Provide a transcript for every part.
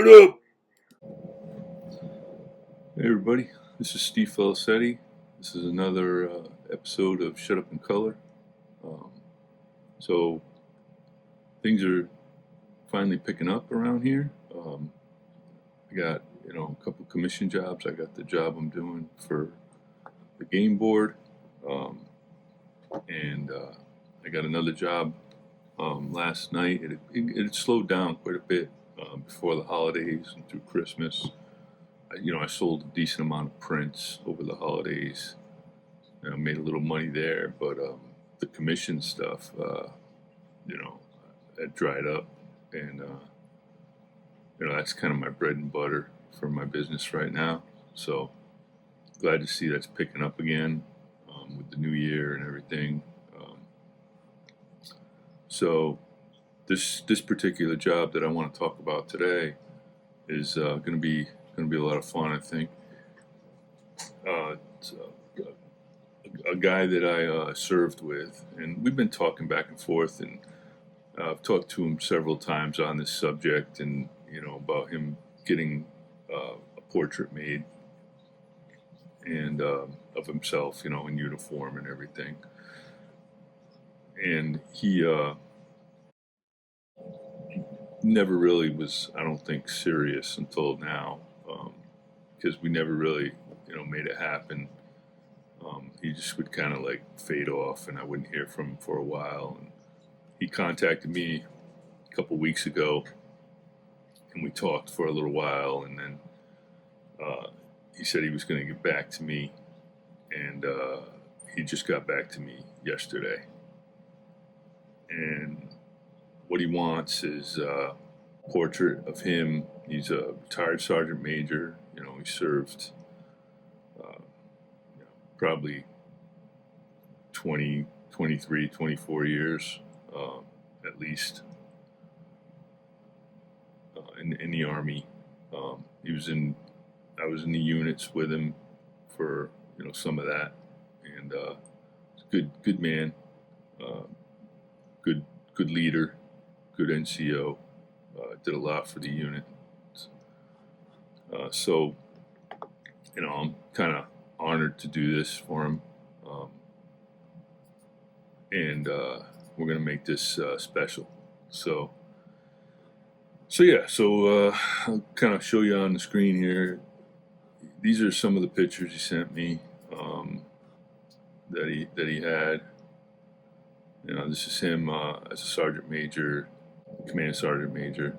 Shut up! Hey everybody, this is Steve Felicetti. This is another episode of Shut Up in Color. Um, so things are finally picking up around here. I got a couple commission jobs. I got the job I'm doing for the game board, um, and I got another job last night. It slowed down quite a bit before the holidays and through Christmas. I sold a decent amount of prints over the holidays. Made a little money there, but the commission stuff, that dried up, and that's kind of my bread and butter for my business right now. So glad to see that's picking up again with the new year and everything. So this particular job that I want to talk about today is going to be a lot of fun, I think. It's a guy that I served with, and we've been talking back and forth, and I've talked to him several times on this subject, and about him getting a portrait made and of himself, in uniform and everything. And he never really was, I don't think, serious until now, because we never really, made it happen. He just would kind of like fade off, and I wouldn't hear from him for a while. And he contacted me a couple weeks ago, and we talked for a little while, and then he said he was going to get back to me, and he just got back to me yesterday. And what he wants is a portrait of him. He's a retired sergeant major. He served probably 20, 23, 24 years at least in the Army. I was in the units with him for some of that, and good man, good leader, good NCO. Did a lot for the unit. So I'm kind of honored to do this for him, and we're gonna make this special. So I'll kind of show you on the screen here. These are some of the pictures he sent me that he had. This is him as a sergeant major, command sergeant major,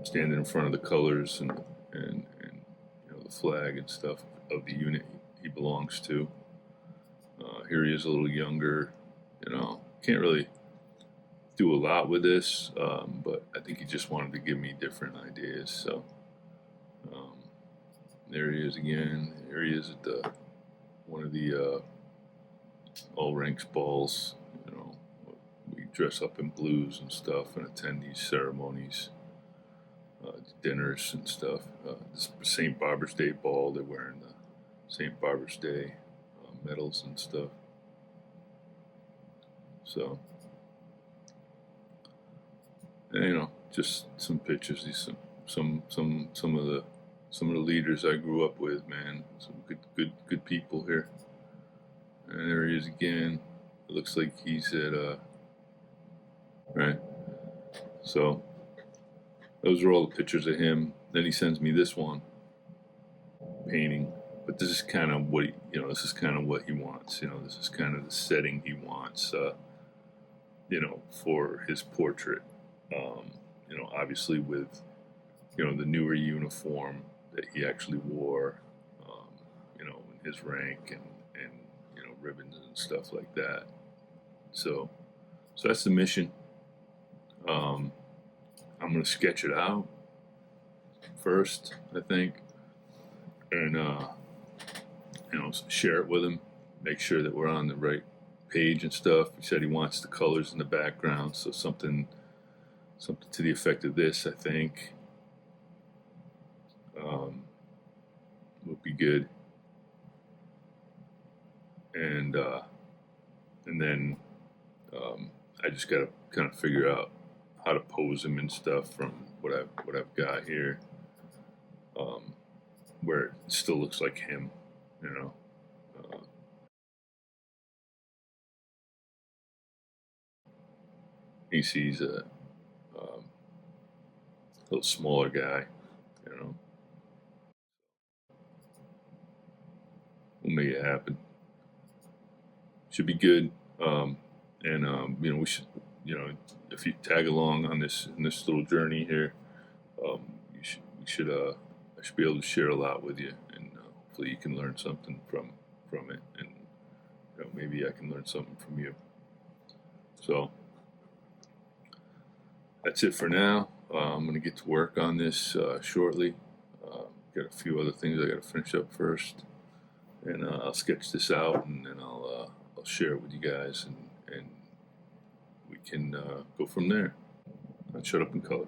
standing in front of the colors and the flag and stuff of the unit he belongs to. Here he is a little younger. Can't really do a lot with this, but I think he just wanted to give me different ideas. So there he is again. There he is at one of the all ranks balls. We dress up in blues and stuff and attend these ceremonies, dinners and stuff. This St. Barbara's Day ball, they're wearing the St. Barbara's Day medals and stuff. So, and, just some pictures. These some of the leaders I grew up with, man. Some good people here. And there he is again. It looks like he's at right. So those are all the pictures of him. Then he sends me this one painting. But this is kind of what this is kind of what he wants. This is kind of the setting he wants. For his portrait. Obviously with the newer uniform that he actually wore. In his rank and ribbons and stuff like that. So that's the mission. I'm going to sketch it out first, I think, and share it with him. Make sure that we're on the right page and stuff. He said he wants the colors in the background, so something to the effect of this, I think, would be good. And then I just gotta kind of figure out how to pose him and stuff from what I've got here. where it still looks like him, you know. He sees a little smaller guy, you know. We'll make it happen. Should be good. We should, if you tag along on this little journey here, I should be able to share a lot with you, and hopefully you can learn something from it, and maybe I can learn something from you. So that's it for now. I'm going to get to work on this shortly. Got a few other things I got to finish up first, and I'll sketch this out, and then I'll share it with you guys, and we can go from there. I'll shut up in color.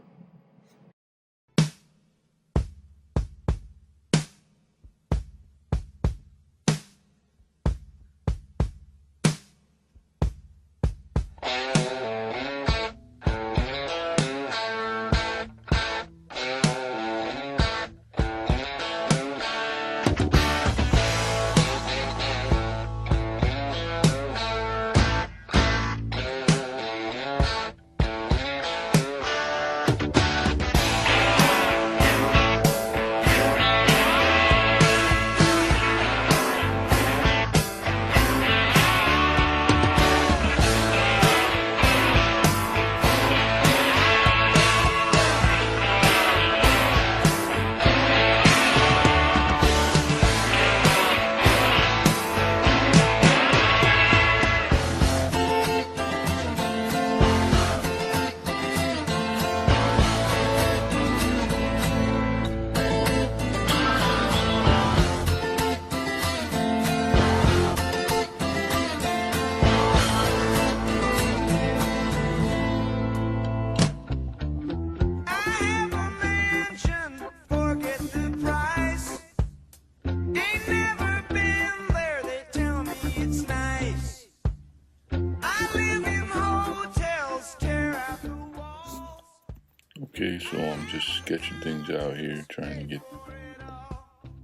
Okay, so I'm just sketching things out here, trying to get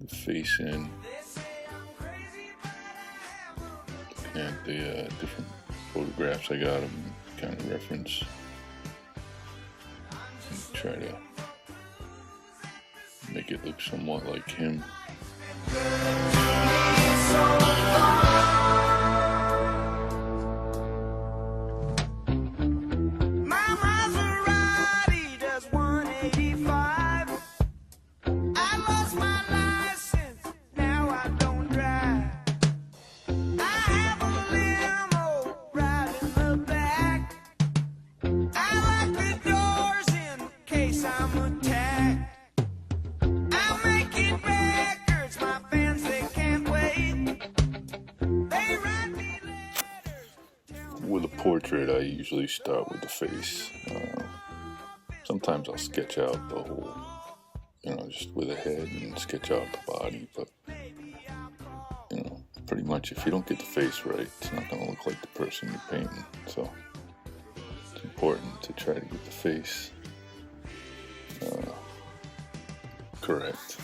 the face in, and the different photographs I got of him, kind of reference, and try to make it look somewhat like him. With a portrait, I usually start with the face. Sometimes I'll sketch out the whole, just with a head and sketch out the body, but, pretty much if you don't get the face right, it's not going to look like the person you're painting. So it's important to try to get the face correct.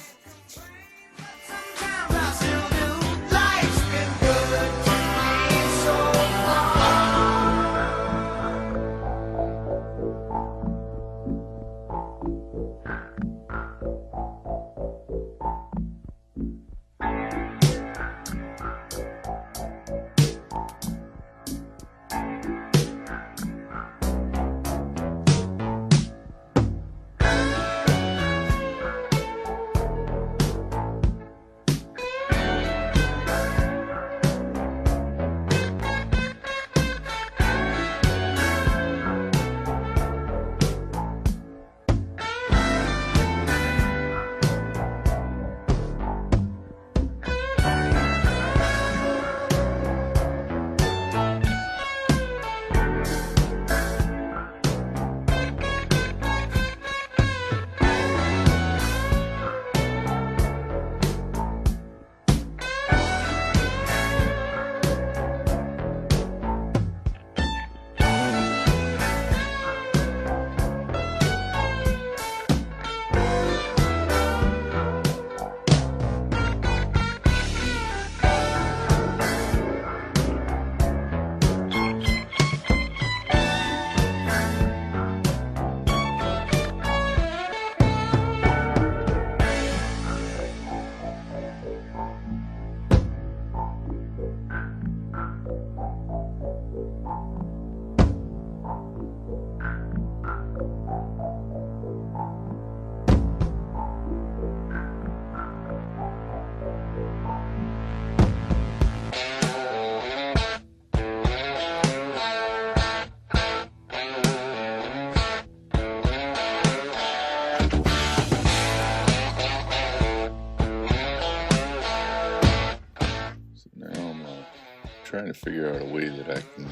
figure out a way that I can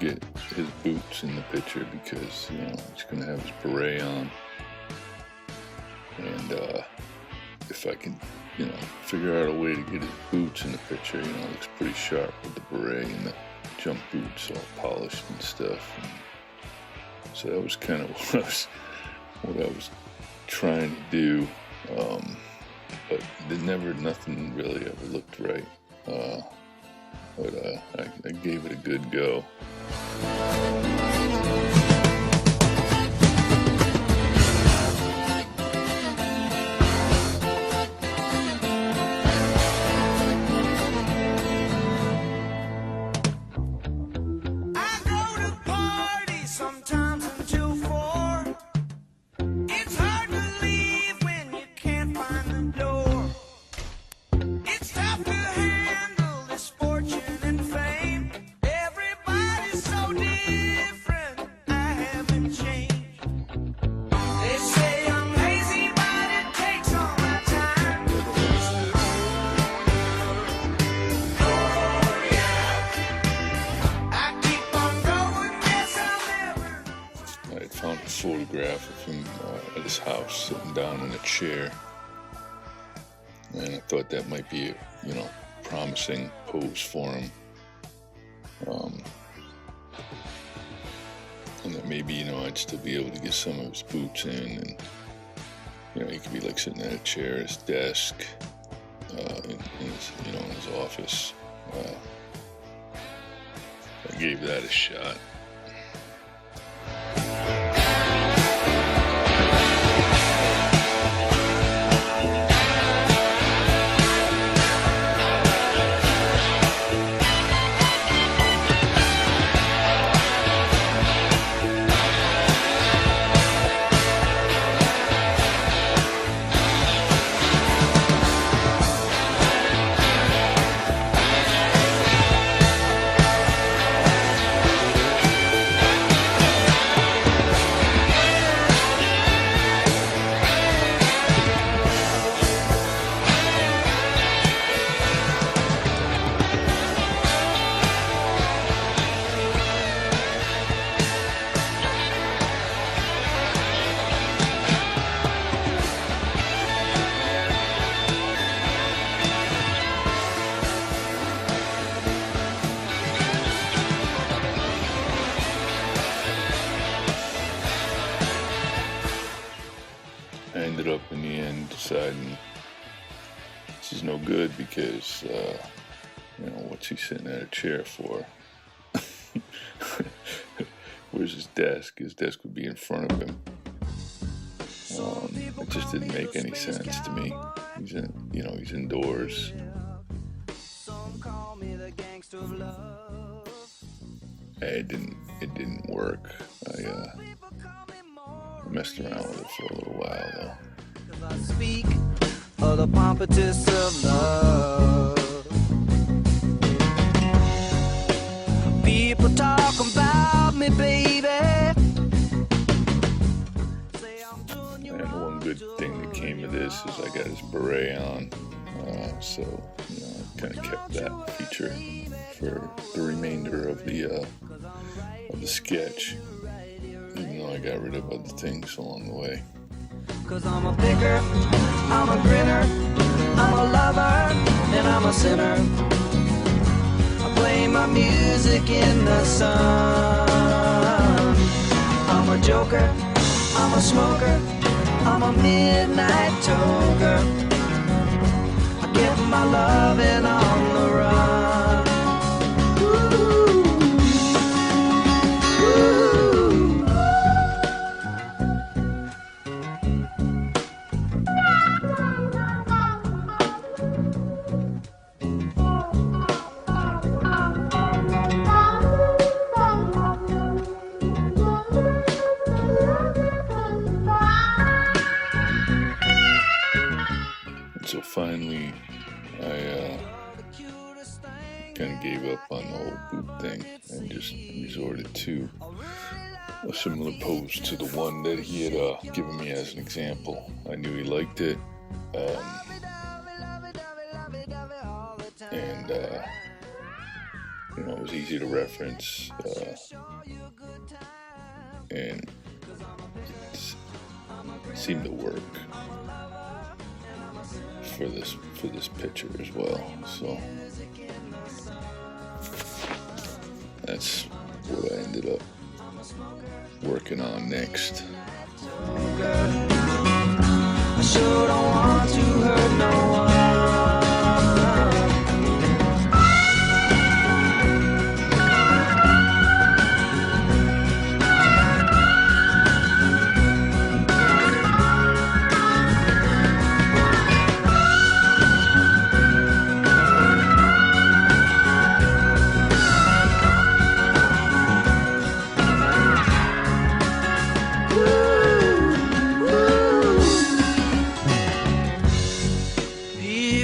get his boots in the picture, because he's gonna have his beret on, and if I can figure out a way to get his boots in the picture, it looks pretty sharp with the beret and the jump boots all polished and stuff. And so that was kind of what I was trying to do, but nothing really ever looked right. But I gave it a good go. Found a photograph of him at his house sitting down in a chair, and I thought that might be a promising pose for him, and that maybe I'd still be able to get some of his boots in, and he could be like sitting at a chair, his desk, in his office. I gave that a shot. I ended up in the end deciding this is no good, because what's he sitting at a chair for? Where's his desk? His desk would be in front of him. It just didn't make any sense to me. He's indoors. It didn't work. I messed around with it for a little while, though. I speak of the pompous of love. People talk about me, baby. And one good thing that came of this is I got his beret on, so I kind of kept that feature for the remainder of the sketch, even though I got rid of other things along the way. 'Cause I'm a picker, I'm a grinner, I'm a lover, and I'm a sinner. I play my music in the sun. I'm a joker, I'm a smoker, I'm a midnight toker. I get my loving on the run. So finally, I kind of gave up on the whole boot thing and just resorted to a similar pose to the one that he had given me as an example. I knew he liked it, and it was easy to reference, and it seemed to work for this picture as well. So that's what I ended up working on next. I sure don't want to hurt no one.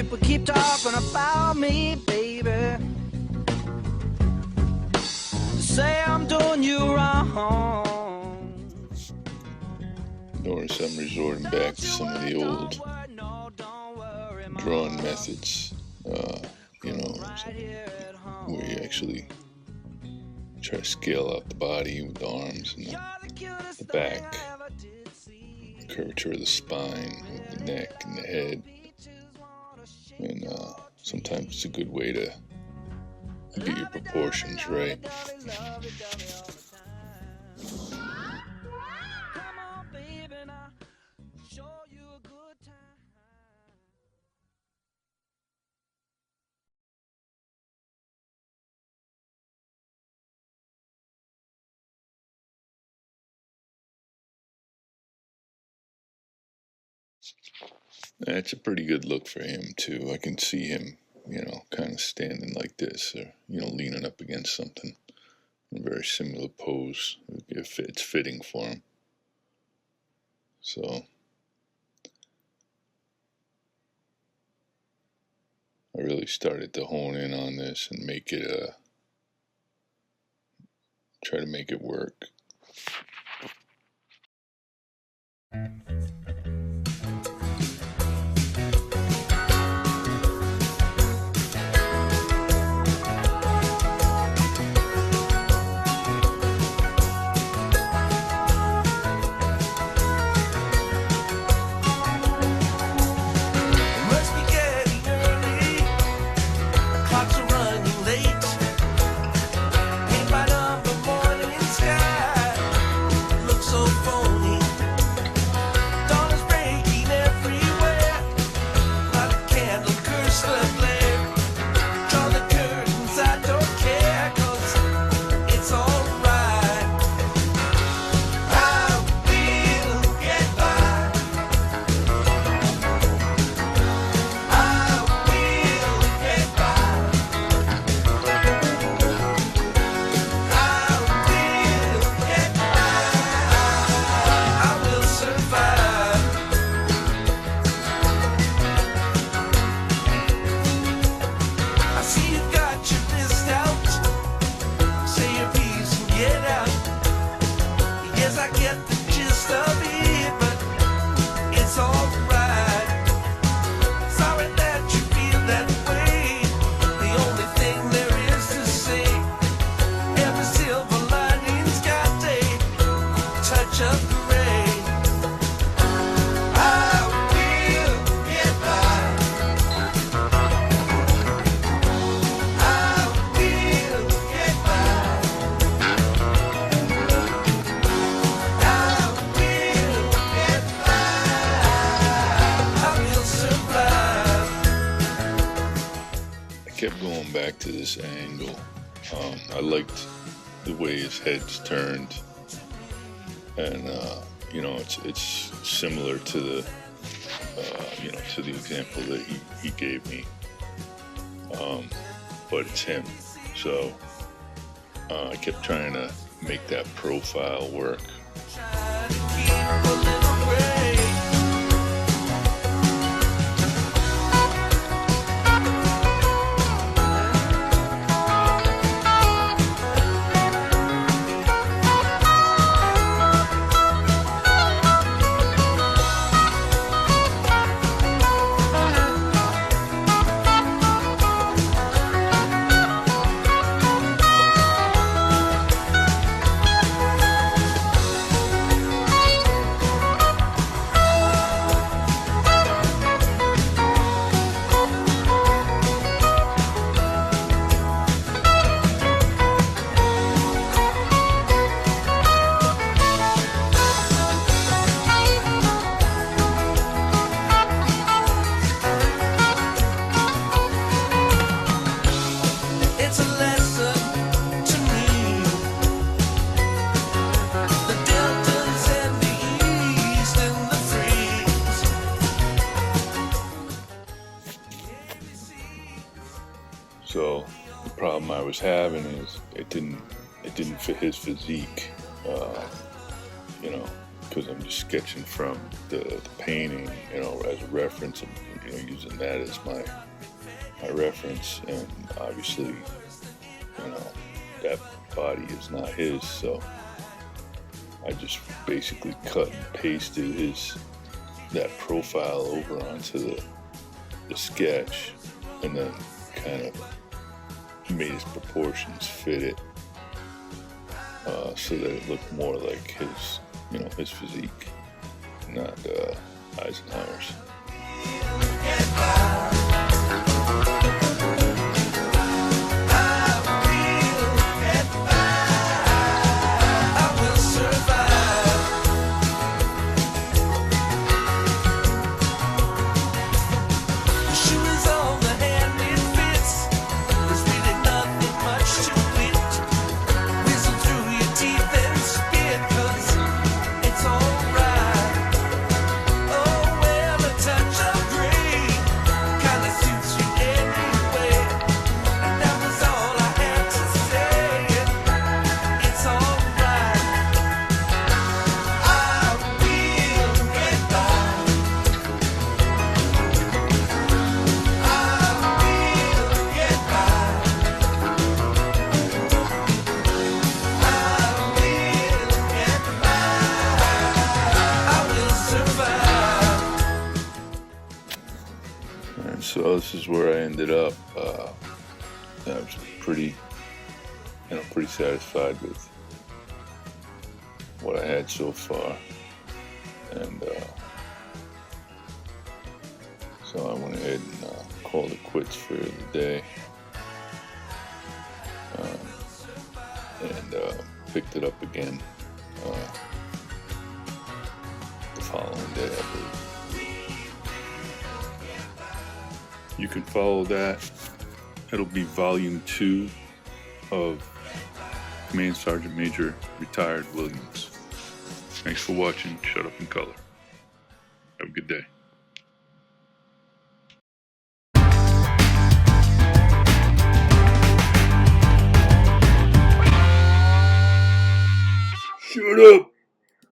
People keep talking about me, baby. Say I'm doing you wrong. Notice I'm resorting back to some of the old drawing methods, where you actually try to scale out the body with the arms and the back, curvature of the spine, with the neck and the head. And sometimes it's a good way to get your proportions right. That's a pretty good look for him too. I can see him, kind of standing like this, or leaning up against something in a very similar pose if it's fitting for him. So I really started to hone in on this and make it try to make it work. Kept going back to this angle. I liked the way his head's turned, and it's similar to the to the example that he gave me, but it's him. So I kept trying to make that profile work. was having is it didn't fit his physique, because I'm just sketching from the painting, as a reference, and using that as my reference, and obviously, that body is not his, so I just basically cut and pasted that profile over onto the sketch, and then kind of made his proportions fit it, so that it looked more like his physique, not Eisenhower's. And so this is where I ended up. I was pretty satisfied with what I had so far, and so I went ahead and called it quits for the day, and picked it up again the following day, I believe. You can follow that. It'll be volume 2 of Command Sergeant Major Retired Williams. Thanks for watching Shut Up and Color. Have a good day. Shut up!